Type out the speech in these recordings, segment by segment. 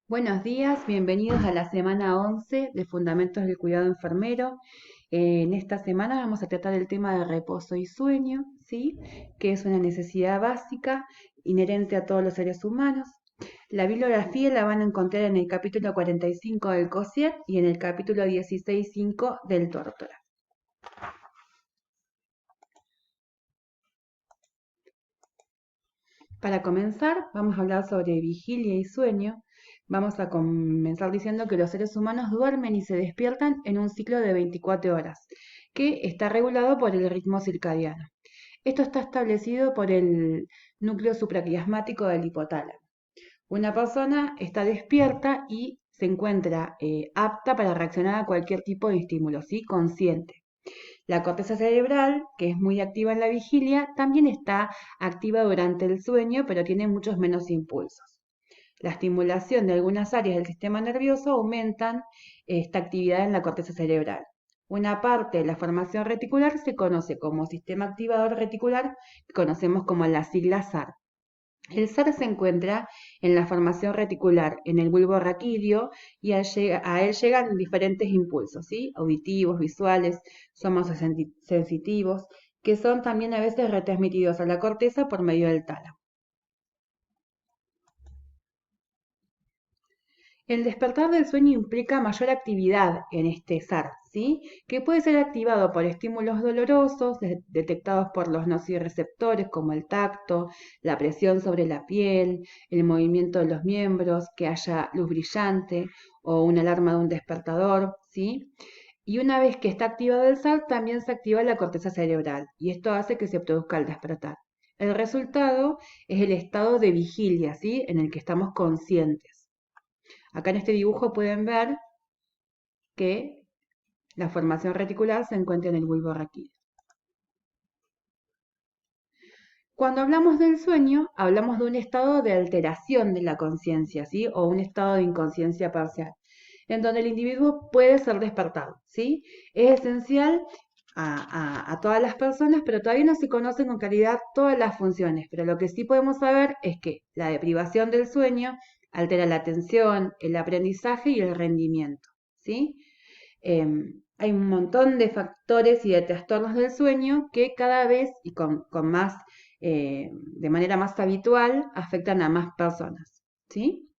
Buenos días, bienvenidos a la semana 11 de Fundamentos del Cuidado Enfermero. En esta semana vamos a tratar el tema de reposo y sueño, ¿sí? Que es una necesidad básica inherente a todos los seres humanos. La bibliografía la van a encontrar en el capítulo 45 del COSIER y en el capítulo 16.5 del Tórtora. Para comenzar, vamos a hablar sobre vigilia y sueño. Vamos a comenzar diciendo que los seres humanos duermen y se despiertan en un ciclo de 24 horas, que está regulado por el ritmo circadiano. Esto está establecido por el núcleo supraquiasmático del hipotálamo. Una persona está despierta y se encuentra apta para reaccionar a cualquier tipo de estímulo, ¿sí? Consciente. La corteza cerebral, que es muy activa en la vigilia, también está activa durante el sueño, pero tiene muchos menos impulsos. La estimulación de algunas áreas del sistema nervioso aumentan esta actividad en la corteza cerebral. Una parte de la formación reticular se conoce como sistema activador reticular, que conocemos como la sigla SAR. El SAR se encuentra en la formación reticular, en el bulbo raquídeo, y a él llegan diferentes impulsos, ¿sí? Auditivos, visuales, somos sensitivos, que son también a veces retransmitidos a la corteza por medio del tálamo. El despertar del sueño implica mayor actividad en este SAR, ¿sí? Que puede ser activado por estímulos dolorosos detectados por los nociceptores como el tacto, la presión sobre la piel, el movimiento de los miembros, que haya luz brillante o una alarma de un despertador, ¿sí? Y una vez que está activado el SAR, también se activa la corteza cerebral y esto hace que se produzca el despertar. El resultado es el estado de vigilia, ¿sí? En el que estamos conscientes. Acá en este dibujo pueden ver que la formación reticular se encuentra en el bulbo raquídeo. Cuando hablamos del sueño, hablamos de un estado de alteración de la conciencia, ¿sí? O un estado de inconsciencia parcial, en donde el individuo puede ser despertado, ¿sí? Es esencial a todas las personas, pero todavía no se conocen con claridad todas las funciones. Pero lo que sí podemos saber es que la deprivación del sueño altera la atención, el aprendizaje y el rendimiento, ¿sí? Hay un montón de factores y de trastornos del sueño que cada vez y con más, de manera más habitual, afectan a más personas, ¿sí?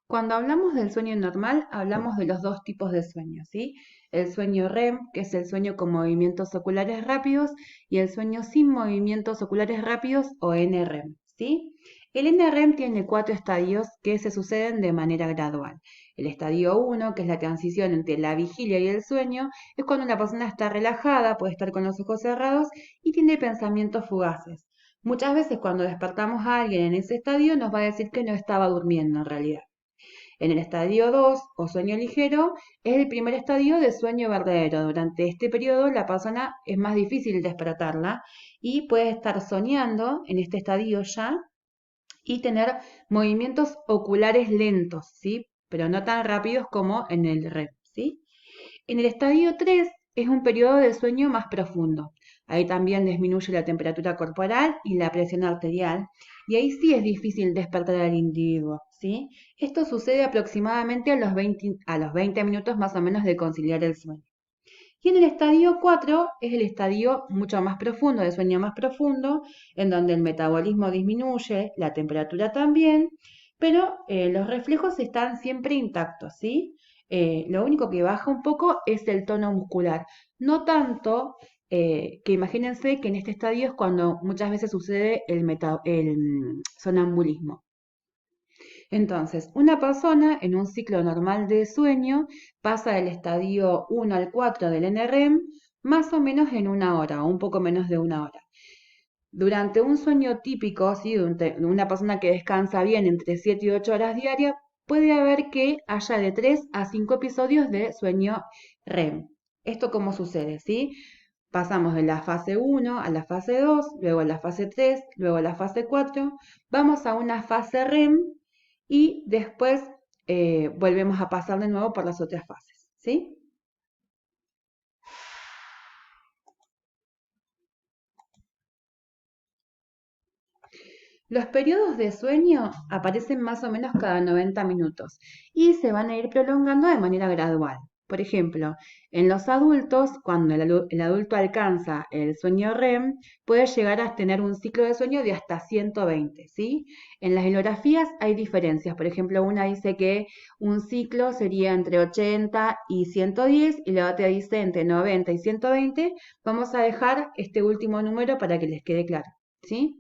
Cuando hablamos del sueño normal, hablamos de los dos tipos de sueño, ¿sí? El sueño REM, que es el sueño con movimientos oculares rápidos, y el sueño sin movimientos oculares rápidos o NREM, ¿sí? El NREM tiene 4 estadios que se suceden de manera gradual. El estadio 1, que es la transición entre la vigilia y el sueño, es cuando una persona está relajada, puede estar con los ojos cerrados y tiene pensamientos fugaces. Muchas veces cuando despertamos a alguien en ese estadio nos va a decir que no estaba durmiendo en realidad. En el estadio 2 o sueño ligero es el primer estadio de sueño verdadero. Durante este periodo la persona es más difícil despertarla y puede estar soñando en este estadio ya y tener movimientos oculares lentos, ¿sí? Pero no tan rápidos como en el REM, ¿sí? En el estadio 3 es un periodo de sueño más profundo. Ahí también disminuye la temperatura corporal y la presión arterial, y ahí sí es difícil despertar al individuo, ¿sí? Esto sucede aproximadamente a los 20 minutos más o menos de conciliar el sueño. Y en el estadio 4 es el estadio mucho más profundo, de sueño más profundo, en donde el metabolismo disminuye, la temperatura también, pero los reflejos están siempre intactos, ¿sí? Lo único que baja un poco es el tono muscular. No tanto que imagínense que en este estadio es cuando muchas veces sucede el sonambulismo. Entonces, una persona en un ciclo normal de sueño pasa del estadio 1 al 4 del NREM más o menos en una hora o un poco menos de una hora. Durante un sueño típico, ¿sí? De una persona que descansa bien entre 7 y 8 horas diarias, puede haber que haya de 3 a 5 episodios de sueño REM. ¿Esto cómo sucede? ¿Sí? Pasamos de la fase 1 a la fase 2, luego a la fase 3, luego a la fase 4, vamos a una fase REM y después volvemos a pasar de nuevo por las otras fases, ¿sí? Los periodos de sueño aparecen más o menos cada 90 minutos y se van a ir prolongando de manera gradual. Por ejemplo, en los adultos, cuando el adulto alcanza el sueño REM, puede llegar a tener un ciclo de sueño de hasta 120, ¿sí? En las bibliografías hay diferencias. Por ejemplo, una dice que un ciclo sería entre 80 y 110 y la otra dice entre 90 y 120. Vamos a dejar este último número para que les quede claro, ¿sí?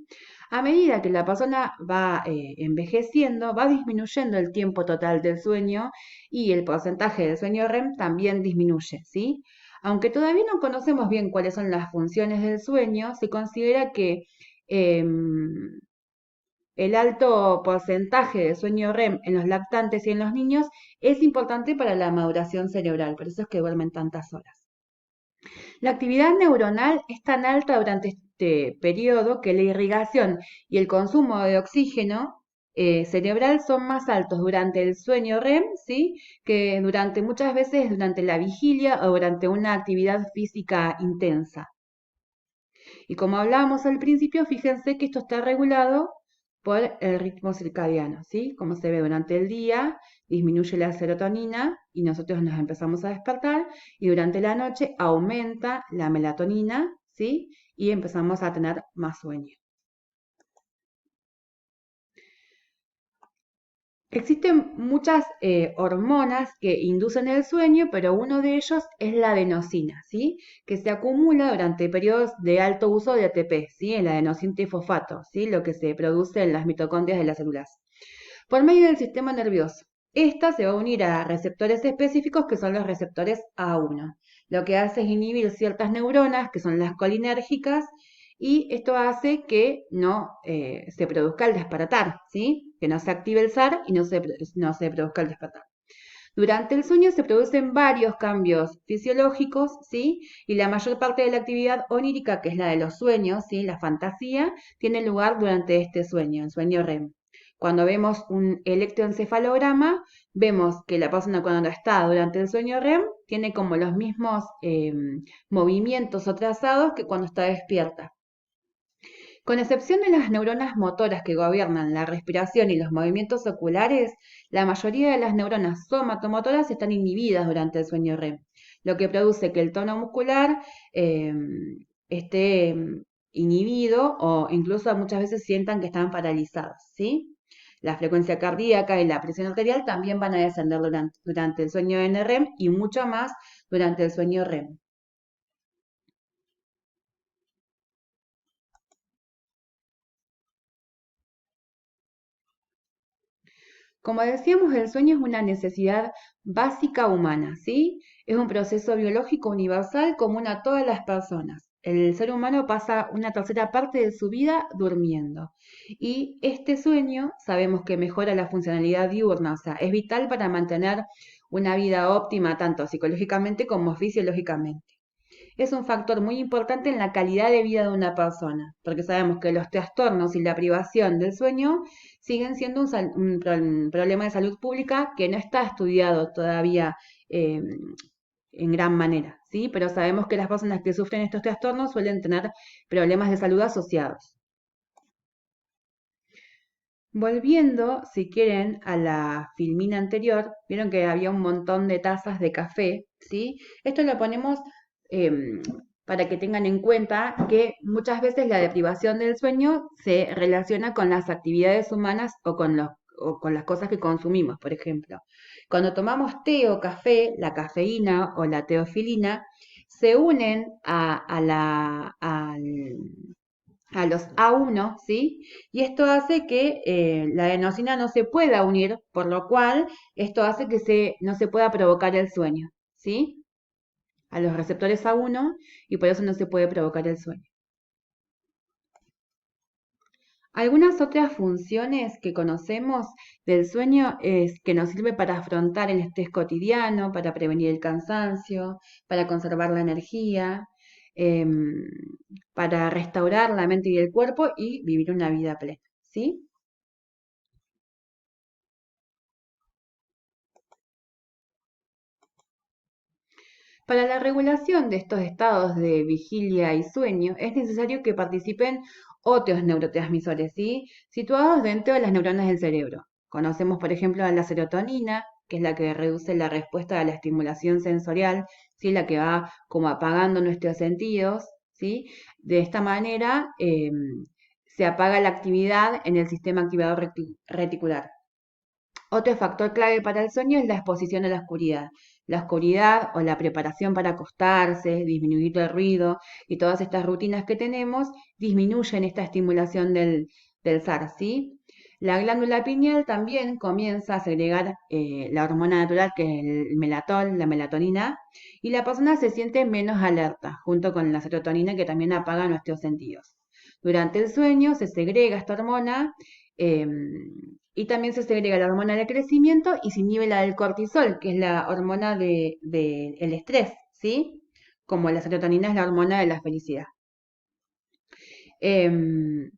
A medida que la persona va envejeciendo, va disminuyendo el tiempo total del sueño y el porcentaje del sueño REM también disminuye, ¿sí? Aunque todavía no conocemos bien cuáles son las funciones del sueño, se considera que em, el alto porcentaje de sueño REM en los lactantes y en los niños es importante para la maduración cerebral, por eso es que duermen tantas horas. La actividad neuronal es tan alta durante este periodo que la irrigación y el consumo de oxígeno cerebral son más altos durante el sueño REM, ¿sí? Que durante muchas veces durante la vigilia o durante una actividad física intensa. Y como hablábamos al principio, fíjense que esto está regulado por el ritmo circadiano, ¿sí? Como se ve durante el día, disminuye la serotonina y nosotros nos empezamos a despertar, y durante la noche aumenta la melatonina, ¿sí? Y empezamos a tener más sueño. Existen muchas hormonas que inducen el sueño, pero uno de ellos es la adenosina, ¿sí? Que se acumula durante periodos de alto uso de ATP, ¿sí? El adenosín trifosfato, ¿sí? Lo que se produce en las mitocondrias de las células, por medio del sistema nervioso. Esta se va a unir a receptores específicos que son los receptores A1. Lo que hace es inhibir ciertas neuronas, que son las colinérgicas, y esto hace que no se produzca el despertar, ¿sí? Que no se active el SAR y no se produzca el despertar. Durante el sueño se producen varios cambios fisiológicos, ¿sí? Y la mayor parte de la actividad onírica, que es la de los sueños, ¿sí? La fantasía, tiene lugar durante este sueño, el sueño REM. Cuando vemos un electroencefalograma, vemos que la persona cuando está durante el sueño REM tiene como los mismos movimientos o trazados que cuando está despierta. Con excepción de las neuronas motoras que gobiernan la respiración y los movimientos oculares, la mayoría de las neuronas somatomotoras están inhibidas durante el sueño REM, lo que produce que el tono muscular eh, esté inhibido o incluso muchas veces sientan que están paralizados, ¿sí? La frecuencia cardíaca y la presión arterial también van a descender durante el sueño NREM y mucho más durante el sueño REM. Como decíamos, el sueño es una necesidad básica humana, ¿sí? Es un proceso biológico universal común a todas las personas. El ser humano pasa una tercera parte de su vida durmiendo. Y este sueño sabemos que mejora la funcionalidad diurna, o sea, es vital para mantener una vida óptima tanto psicológicamente como fisiológicamente. Es un factor muy importante en la calidad de vida de una persona, porque sabemos que los trastornos y la privación del sueño siguen siendo un problema de salud pública que no está estudiado todavía eh, en gran manera, ¿sí? Pero sabemos que las personas que sufren estos trastornos suelen tener problemas de salud asociados. Volviendo, si quieren, a la filmina anterior, vieron que había un montón de tazas de café, ¿sí? Esto lo ponemos em, para que tengan en cuenta que muchas veces la deprivación del sueño se relaciona con las actividades humanas o con las cosas que consumimos, por ejemplo. Cuando tomamos té o café, la cafeína o la teofilina se unen a los A1, ¿sí? Y esto hace que la adenosina no se pueda unir, por lo cual esto hace que no se pueda provocar el sueño, ¿sí? A los receptores A1 y por eso no se puede provocar el sueño. Algunas otras funciones que conocemos del sueño es que nos sirve para afrontar el estrés cotidiano, para prevenir el cansancio, para conservar la energía, em, para restaurar la mente y el cuerpo y vivir una vida plena, ¿sí? Para la regulación de estos estados de vigilia y sueño es necesario que participen otros neurotransmisores, ¿sí? Situados dentro de las neuronas del cerebro. Conocemos, por ejemplo, a la serotonina, que es la que reduce la respuesta a la estimulación sensorial, ¿sí? La que va como apagando nuestros sentidos, ¿sí? De esta manera se apaga la actividad en el sistema activador reticular. Otro factor clave para el sueño es la exposición a la oscuridad. La oscuridad o la preparación para acostarse, disminuir el ruido y todas estas rutinas que tenemos disminuyen esta estimulación del SAR, ¿sí? La glándula pineal también comienza a segregar la hormona natural que es el melatón, la melatonina, y la persona se siente menos alerta, junto con la serotonina que también apaga nuestros sentidos. Durante el sueño se segrega esta hormona y también se segrega la hormona del crecimiento y se inhibe la del cortisol, que es la hormona del estrés, ¿sí? Como la serotonina es la hormona de la felicidad. Em,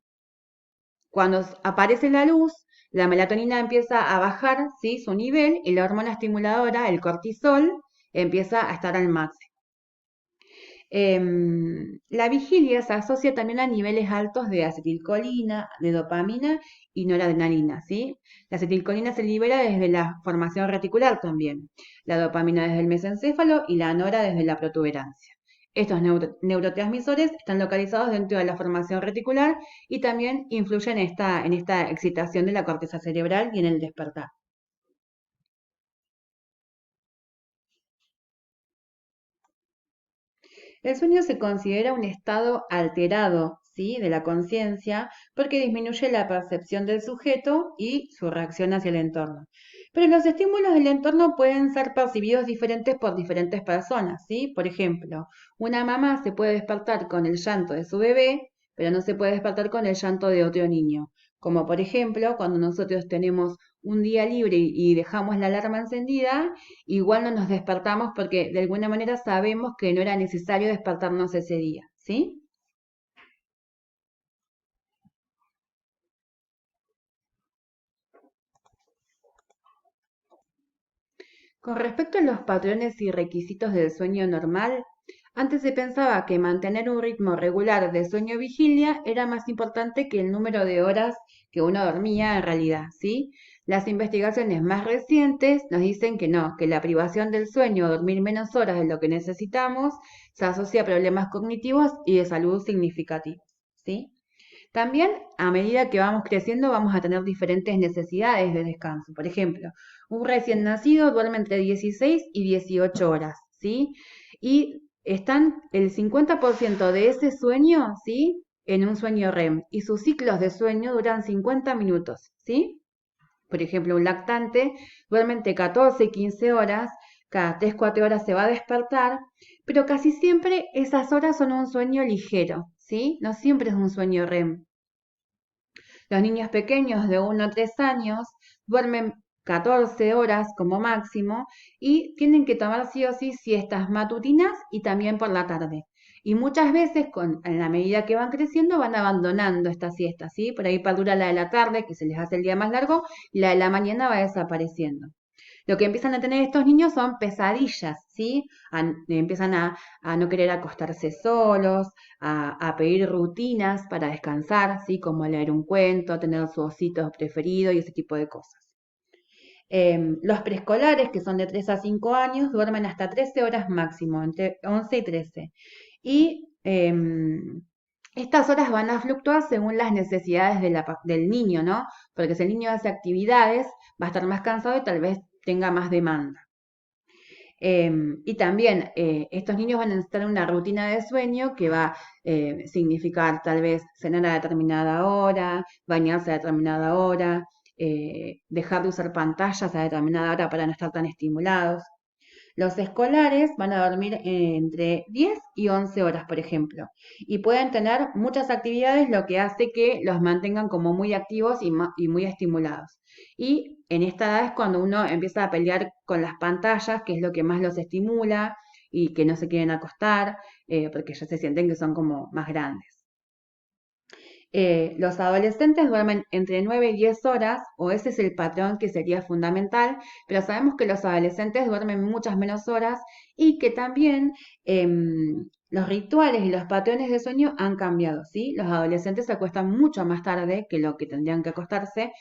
Cuando aparece la luz, la melatonina empieza a bajar, ¿sí? Su nivel y la hormona estimuladora, el cortisol, empieza a estar al máximo. La vigilia se asocia también a niveles altos de acetilcolina, de dopamina y noradrenalina, ¿sí? La acetilcolina se libera desde la formación reticular también, la dopamina desde el mesencéfalo y la nora desde la protuberancia. Estos neurotransmisores están localizados dentro de la formación reticular y también influyen en esta excitación de la corteza cerebral y en el despertar. El sueño se considera un estado alterado, ¿sí? De la conciencia porque disminuye la percepción del sujeto y su reacción hacia el entorno. Pero los estímulos del entorno pueden ser percibidos diferentes por diferentes personas, ¿sí? Por ejemplo, una mamá se puede despertar con el llanto de su bebé, pero no se puede despertar con el llanto de otro niño. Como por ejemplo, cuando nosotros tenemos un día libre y dejamos la alarma encendida, igual no nos despertamos porque de alguna manera sabemos que no era necesario despertarnos ese día, ¿sí? Con respecto a los patrones y requisitos del sueño normal, antes se pensaba que mantener un ritmo regular de sueño-vigilia era más importante que el número de horas que uno dormía en realidad, ¿sí? Las investigaciones más recientes nos dicen que no, que la privación del sueño o dormir menos horas de lo que necesitamos se asocia a problemas cognitivos y de salud significativos, ¿sí? También, a medida que vamos creciendo, vamos a tener diferentes necesidades de descanso. Por ejemplo, un recién nacido duerme entre 16 y 18 horas, ¿sí? Y están el 50% de ese sueño, ¿sí? En un sueño REM. Y sus ciclos de sueño duran 50 minutos, ¿sí? Por ejemplo, un lactante duerme entre 14 y 15 horas, cada 3-4 horas se va a despertar, pero casi siempre esas horas son un sueño ligero, ¿sí? No siempre es un sueño REM. Los niños pequeños de 1 a 3 años duermen 14 horas como máximo y tienen que tomar sí o sí siestas matutinas y también por la tarde. Y muchas veces, en la medida que van creciendo, van abandonando esta siesta, ¿sí? Por ahí perdura la de la tarde, que se les hace el día más largo, y la de la mañana va desapareciendo. Lo que empiezan a tener estos niños son pesadillas, ¿sí? Empiezan a no querer acostarse solos, a pedir rutinas para descansar, ¿sí? Como leer un cuento, tener su osito preferido y ese tipo de cosas. Los preescolares, que son de 3 a 5 años, duermen hasta 13 horas máximo, entre 11 y 13. Y estas horas van a fluctuar según las necesidades del niño, ¿no? Porque si el niño hace actividades, va a estar más cansado y tal vez tenga más demanda. Y también estos niños van a necesitar una rutina de sueño que va a significar tal vez cenar a determinada hora, bañarse a determinada hora, dejar de usar pantallas a determinada hora para no estar tan estimulados. Los escolares van a dormir entre 10 y 11 horas, por ejemplo, y pueden tener muchas actividades, lo que hace que los mantengan como muy activos y muy estimulados. Y en esta edad es cuando uno empieza a pelear con las pantallas, que es lo que más los estimula y que no se quieren acostar, porque ya se sienten que son como más grandes. Los adolescentes duermen entre 9 y 10 horas, o ese es el patrón que sería fundamental, pero sabemos que los adolescentes duermen muchas menos horas y que también los rituales y los patrones de sueño han cambiado, ¿sí? Los adolescentes se acuestan mucho más tarde que lo que tendrían que acostarse